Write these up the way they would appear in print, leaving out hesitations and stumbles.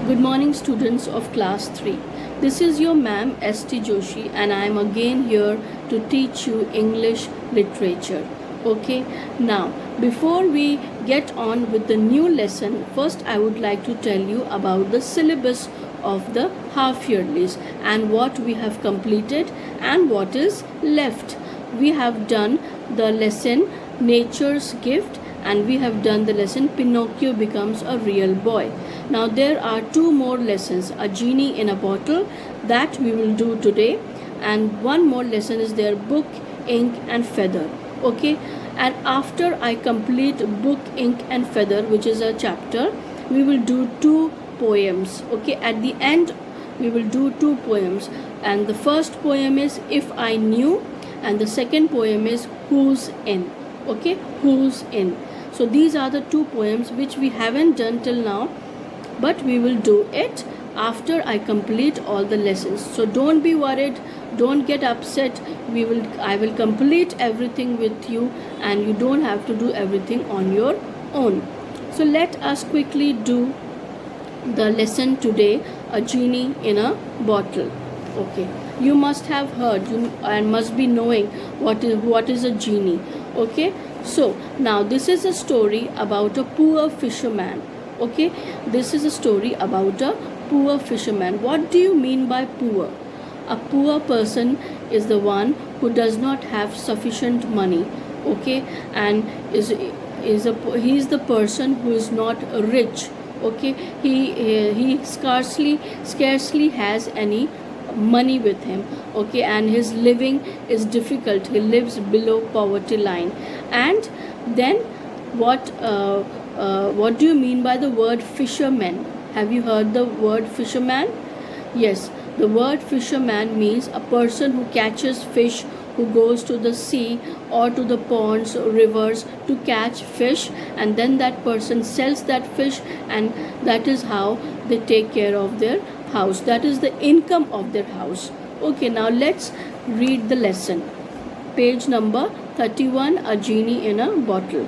Good morning, students of class 3. This is your ma'am S.T. Joshi, and I am again here to teach you English literature. Okay, now before we get on with the new lesson, first I would like to tell you about the syllabus of the half yearlies and what we have completed and what is left. We have done the lesson Nature's Gift, and we have done the lesson Pinocchio Becomes a Real Boy. Now there are two more lessons, a genie in a bottle, that we will do today, and one more lesson is there, book, ink and feather. Okay, and after I complete book, ink and feather, which is a chapter, we will do two poems. Okay, at the end we will do two poems, and the first poem is If I Knew, and the second poem is Who's In. Okay, Who's In. So these are the two poems which we haven't done till now, but we will do it after I complete all the lessons. So don't be worried, don't get upset. I will complete everything with you, and you don't have to do everything on your own. So let us quickly do the lesson today, a genie in a bottle. Okay, you must have heard and must be knowing what is a genie. Okay, so now this is a story about a poor fisherman. Okay, this is a story about a poor fisherman. What do you mean by poor? A poor person is the one who does not have sufficient money. Okay, and he is the person who is not rich. Okay, he scarcely has any money with him. Okay, and his living is difficult. He lives below poverty line. And then what do you mean by the word fisherman? Have you heard the word fisherman? Yes, the word fisherman means a person who catches fish, who goes to the sea or to the ponds or rivers to catch fish, and then that person sells that fish, and that is how they take care of their house. That is the income of their house. Okay, now let's read the lesson. Page number 31, a genie in a bottle.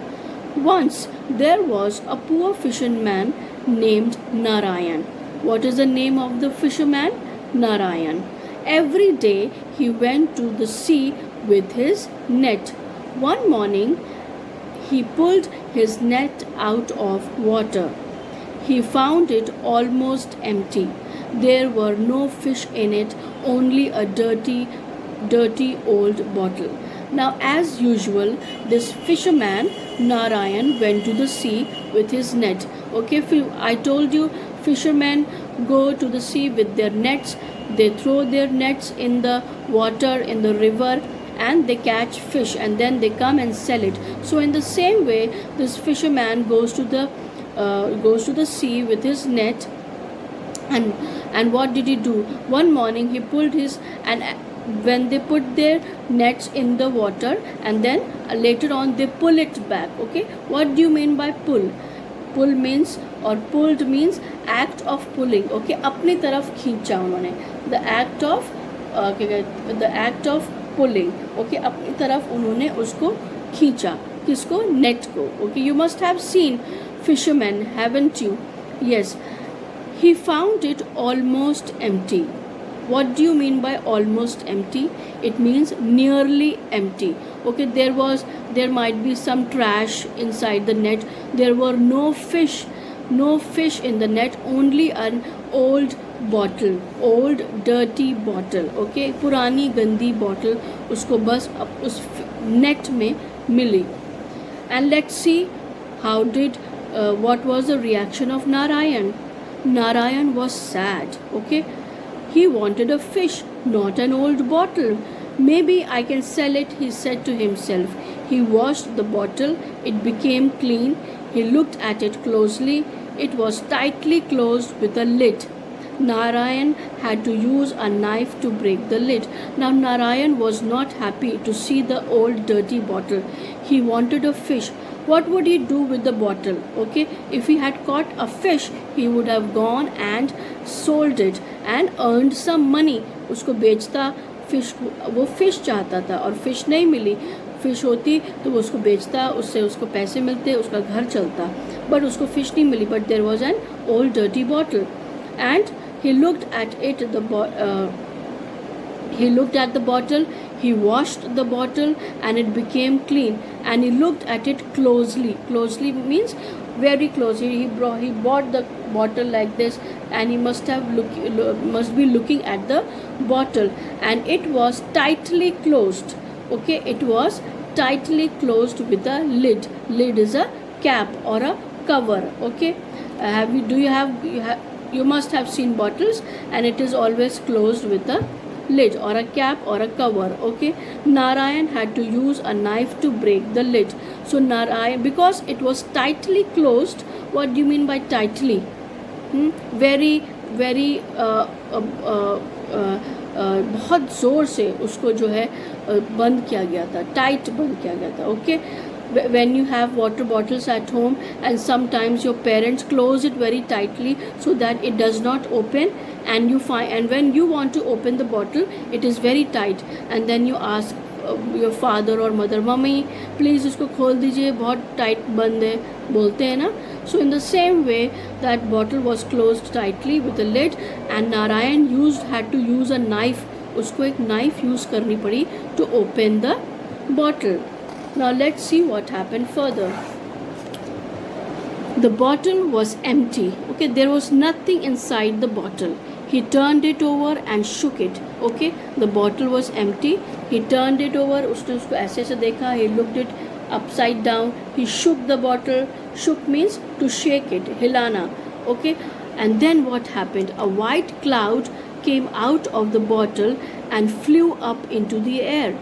Once there was a poor fisherman named Narayan. What is the name of the fisherman? Narayan. Every day he went to the sea with his net. One morning he pulled his net out of water. He found it almost empty. There were no fish in it, only a dirty old bottle. Now, as usual, this fisherman Narayan went to the sea with his net. Okay, I told you, fishermen go to the sea with their nets. They throw their nets in the water, in the river, and they catch fish, and then they come and sell it. So in the same way, this fisherman goes to the sea with his net. And what did he do? One morning he pulled and when they put their nets in the water, and then later on they pull it back. Okay, what do you mean by pull? Pull means, or pulled means, act of pulling. Okay, अपनी तरफ खींचा उन्होंने. The act of pulling. Okay, अपनी तरफ उन्होंने उसको खींचा. किसको? नेट को. Okay, you must have seen fishermen, haven't you? Yes. He found it almost empty. What do you mean by almost empty? It means nearly empty. Okay, there might be some trash inside the net. There were no fish in the net, only an old dirty bottle. Okay, पुरानी गंदी bottle उसको बस उस net में मिली. And let's see what was the reaction of Narayan. Narayan was sad. Okay, he wanted a fish, not an old bottle. Maybe I can sell it, he said to himself. He washed the bottle. It became clean. He looked at it closely. It was tightly closed with a lid. Narayan had to use a knife to break the lid. Now Narayan was not happy to see the old dirty bottle. He wanted a fish. What would he do with the bottle? Okay, if he had caught a fish, he would have gone and sold it and earned some money. उसको बेचता fish, वो fish चाहता था और fish नहीं मिली. Fish होती तो वो उसको बेचता, उससे उसको पैसे मिलते, उसका घर चलता. बट उसको फिश नहीं मिली. But there was an old dirty bottle. and he looked at it. He looked at the bottle, he washed the bottle, and it became clean. And he looked at it closely. Closely means very closely. He bought the bottle like this, and he must be looking at the bottle, and it was tightly closed. Okay, it was tightly closed with a lid. Lid is a cap or a cover. Okay, you must have seen bottles, and it is always closed with a lid or a cap or a cover. Okay, Narayan had to use a knife to break the lid. So Narayan, because it was tightly closed, what do you mean by tightly? Very very बहुत ज़ोर से उसको जो है बंद किया गया था, टाइट बंद किया गया था. Okay, when you have water bottles at home, and sometimes your parents close it very tightly so that it does not open, and when you want to open the bottle, it is very tight, and then you ask your father or mother, mummy please इसको खोल दीजिए, बहुत tight बंद है, बोलते हैं ना. So in the same way, that bottle was closed tightly with a lid, and Narayan had to use a knife. उसको एक knife use करनी पड़ी to open the bottle. Now let's see what happened further. The bottle was empty. Okay, there was nothing inside the bottle. He turned it over and shook it. Okay, the bottle was empty. He turned it over. उसने उसको ऐसे से देखा. He looked it upside down. He shook the bottle. Shook means to shake it, hilana. Okay, and then what happened? A white cloud came out of the bottle and flew up into the air.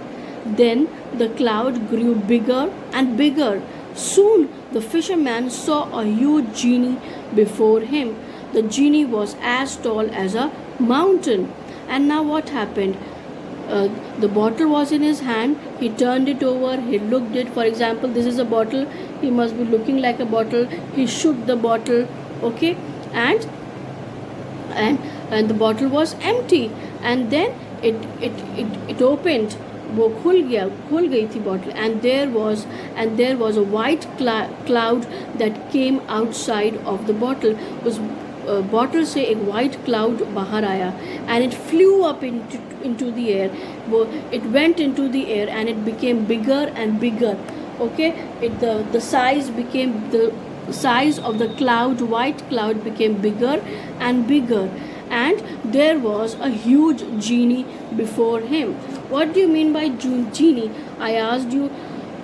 Then the cloud grew bigger and bigger. Soon the fisherman saw a huge genie before him. The genie was as tall as a mountain. And now what happened? The bottle was in his hand. He turned it over. He looked it. For example, this is a bottle. He must be looking like a bottle. He shook the bottle. Okay, and the bottle was empty. And then it opened. वो खुल गई थी bottle, and there was a white cloud that came outside of the bottle. उस bottle से एक white cloud बाहर आया, and it flew up into the air. It went into the air, and it became bigger and bigger. Okay, the size of the cloud, white cloud, became bigger and bigger, and there was a huge genie before him. What do you mean by genie? I asked you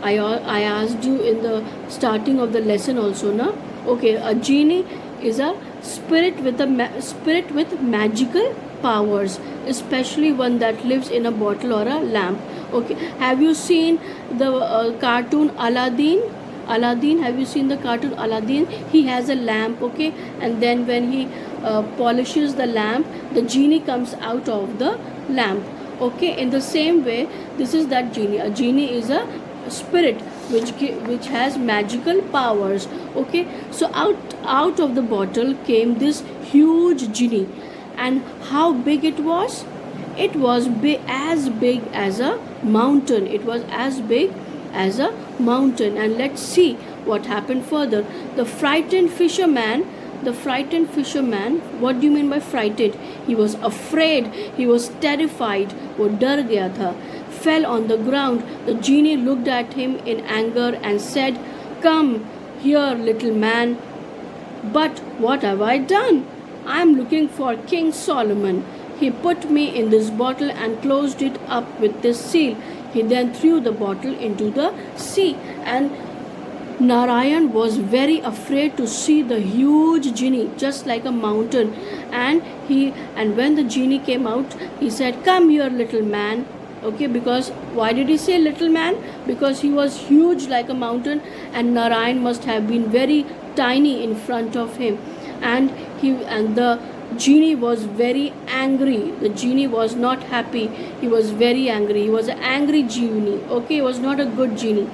in the starting of the lesson also, na? Okay, a genie is a spirit with magical powers, especially one that lives in a bottle or a lamp. Okay, have you seen the cartoon Aladdin? Have you seen the cartoon Aladdin? He has a lamp. Okay, and then when he polishes the lamp, the genie comes out of the lamp. Okay, in the same way, this is that genie. A genie is a spirit which has magical powers. Okay, so out of the bottle came this huge genie. And how big it was? It was as big as a mountain. It was as big as a mountain. And let's see what happened further. The frightened fisherman, what do you mean by frightened? He was afraid. He was terrified. वो डर गया था. Fell on the ground. The genie looked at him in anger and said, "Come here, little man." "But what have I done? I am looking for King Solomon. He put me in this bottle and closed it up with this seal." He then threw the bottle into the sea, and Narayan was very afraid to see the huge genie, just like a mountain. And when the genie came out, he said, "Come here, little man." Okay, because why did he say little man? Because he was huge like a mountain, and Narayan must have been very tiny in front of him. And the genie was very angry. The genie was not happy. He was very angry. He was an angry genie. Okay, he was not a good genie.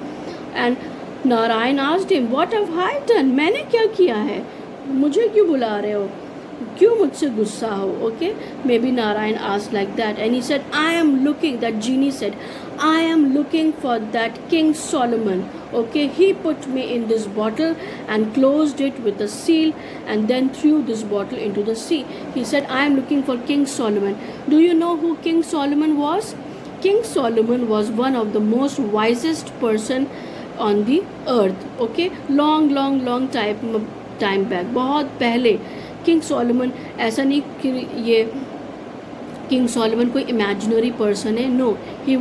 And Narayan asked him, "What have I done? मैंने क्या किया है? मुझे क्यों बुला रहे हो?" क्यों मुझसे गुस्सा हो? Okay, maybe Narayan asked like that, and he said, I am looking, that genie said, I am looking for that King Solomon. Okay, he put me in this bottle and closed it with a seal and then threw this bottle into the sea. He said, I am looking for King Solomon. Do you know who King Solomon was? King Solomon was one of the most wisest person on the earth. Okay, long time back, बहुत पहले king Solomon, ऐसा नहीं कि ये king Solomon कोई imaginary person है, no, he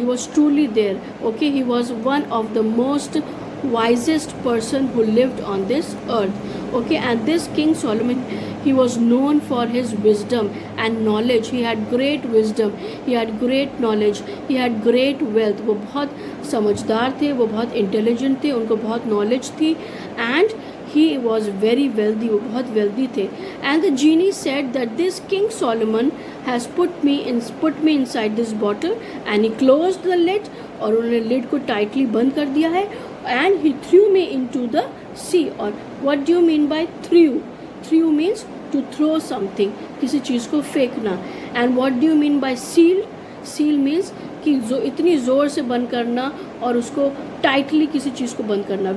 was truly there. Okay, he was one of the most wisest person who lived on this earth. Okay, and this King Solomon, he was known for his wisdom and knowledge. He had great wisdom, he had great knowledge, he had great wealth. वो बहुत समझदार थे, वो बहुत intelligent थे, उनको बहुत knowledge थी, and he was very wealthy, वो बहुत wealthy थे. And the genie said that this King Solomon has put me inside this bottle, and he closed the lid, और उन्होंने lid को tightly बंद कर दिया है, and he threw me into the sea. और what do you mean by threw? Threw means to throw something, किसी चीज़ को फेंकना. And what do you mean by seal? Seal means कि जो इतनी ज़ोर से बंद करना और उसको tightly किसी चीज़ को बंद करना.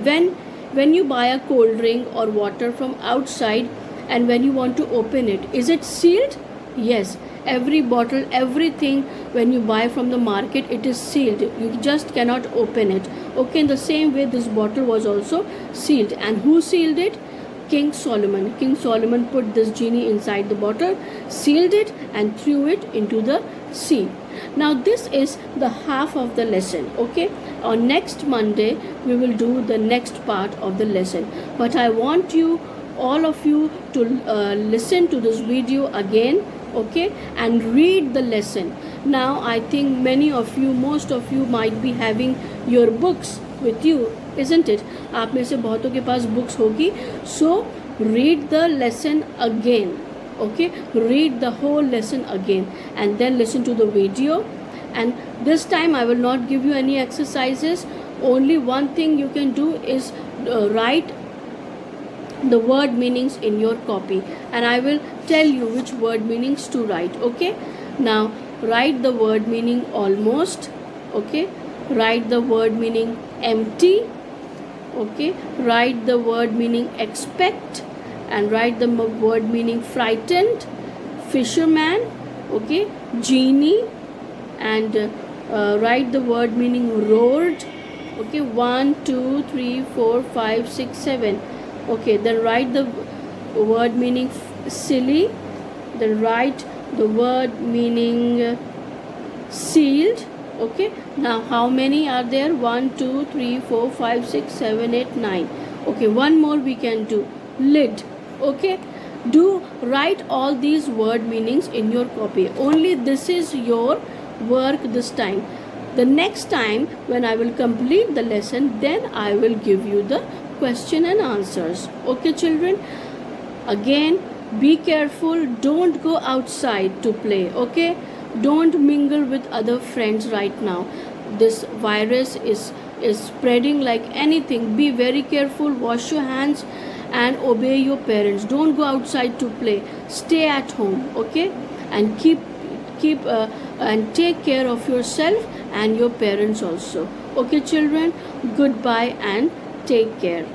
When you buy a cold drink or water from outside and when you want to open it, is it sealed? Yes, every bottle, everything when you buy from the market, it is sealed. You just cannot open it. Okay, in the same way this bottle was also sealed. And who sealed it? King Solomon. King Solomon put this genie inside the bottle, sealed it and threw it into the sea. Now this is the half of the lesson. Okay, on next Monday we will do the next part of the lesson, but I want you, all of you, to listen to this video again. Okay, and read the lesson. Now I think most of you might be having your books with you, isn't it? आप में से बहुतों के पास books होगी. So read the lesson again. Okay, read the whole lesson again and then listen to the video. And this time I will not give you any exercises. Only one thing you can do is write the word meanings in your copy, and I will tell you which word meanings to write. Okay, now write the word meaning almost. Okay, write the word meaning empty. Okay, write the word meaning expect, and write the word meaning frightened, fisherman. Okay, genie, and write the word meaning roared. Okay, 1 2 3 4 5 6 7. Okay, then write the word meaning silly, then write the word meaning sealed. Okay, now how many are there? 1 2 3 4 5 6 7 8 9. Okay, one more we can do, lid. Okay, do write all these word meanings in your copy. Only this is your work this time. The next time when I will complete the lesson, then I will give you the question and answers. Okay children, again be careful, don't go outside to play. Okay, don't mingle with other friends right now. This virus is spreading like anything. Be very careful, wash your hands and obey your parents. Don't go outside to play, stay at home. Okay, and keep and take care of yourself and your parents also. Okay children, goodbye and take care.